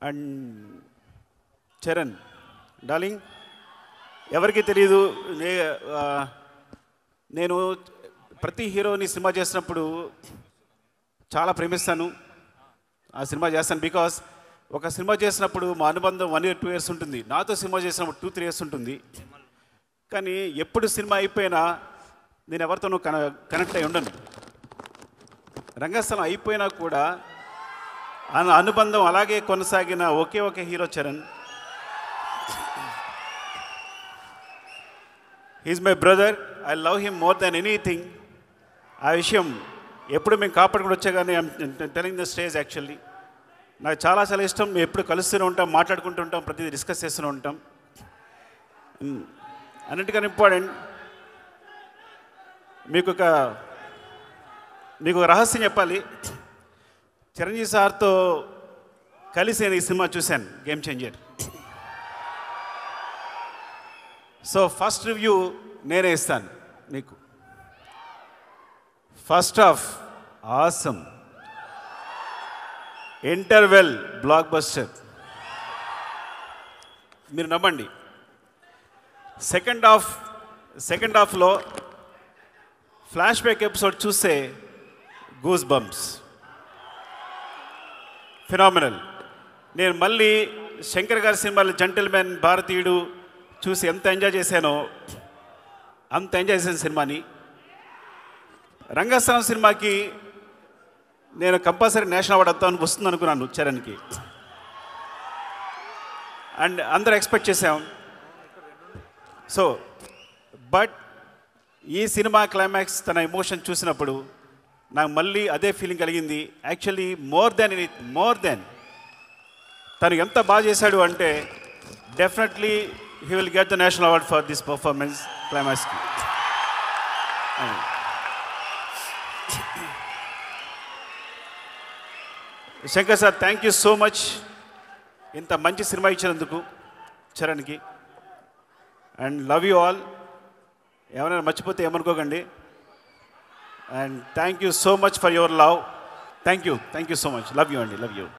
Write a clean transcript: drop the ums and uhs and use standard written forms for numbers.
And Charan darling, ఎవరికి తెలియదు, నేను ప్రతి హీరోని సినిమా చేసినప్పుడు చాలా ప్రేమిస్తాను. ఆ సినిమా చేస్తాను బికాస్ ఒక సినిమా చేసినప్పుడు మా అనుబంధం 1 year 2 years ఉంటుంది. నాతో సినిమా చేసినప్పుడు 2-3 years ఉంటుంది. కానీ ఎప్పుడు సినిమా అయిపోయినా నేను ఎవరితోనూ కనెక్ట్ అయి ఉండను. రంగస్థలం అయిపోయినా కూడా అనుబంధం అలాగే కొనసాగిన ఒకే hero Charan. He's my brother. I love him more than anything. ఆ విషయం ఎప్పుడు మేము కాపాడుకుని వచ్చా కానీ I'm telling the stage. Actually నాకు చాలా ఇష్టం. మేము ఎప్పుడు కలుస్తూనే ఉంటాం, మాట్లాడుకుంటూ ఉంటాం, ప్రతిదీ డిస్కస్ చేస్తూనే ఉంటాం. అన్నిటికన్నా ఇంపార్టెంట్, మీకు ఒక రహస్యం చెప్పాలి. చిరంజీవి సార్తో కలిసి నేను ఈ సినిమా చూశాను, game changer. So first review నేనే ఇస్తాను మీకు. First half awesome, interval block buster, మీరు నమ్మండి. సెకండ్ హాఫ్లో ఫ్లాష్ బ్యాక్ ఎపిసోడ్ చూస్తే గూస్ బంప్స్, ఫినామినల్. నేను మళ్ళీ శంకర్ గారి సినిమాలు జెంటిల్మెన్, భారతీయుడు చూసి ఎంత ఎంజాయ్ చేశానో అంత ఎంజాయ్ చేశాను సినిమాని. రంగస్థలం సినిమాకి నేను కంపల్సరీ నేషనల్ అవార్డు వస్తుంది అనుకున్నాను చరణ్కి, అండ్ అందరూ ఎక్స్పెక్ట్ చేసాం. సో బట్ ఈ సినిమా క్లైమాక్స్, తన ఎమోషన్ చూసినప్పుడు నాకు మళ్ళీ అదే ఫీలింగ్ కలిగింది. యాక్చువల్లీ మోర్ దెన్ తను ఎంత బాగా చేశాడు అంటే definitely he will get the national award for this performance క్లైమాక్స్కి. Shankar sir, thank you so much ఇంత మంచి సినిమా ఇచ్చినందుకు చరణ్కి. And love you all. ఏమైనా మర్చిపోతే ఏమనుకోకండి. And thank you so much for your love. Thank you so much. Love you అండి, love you.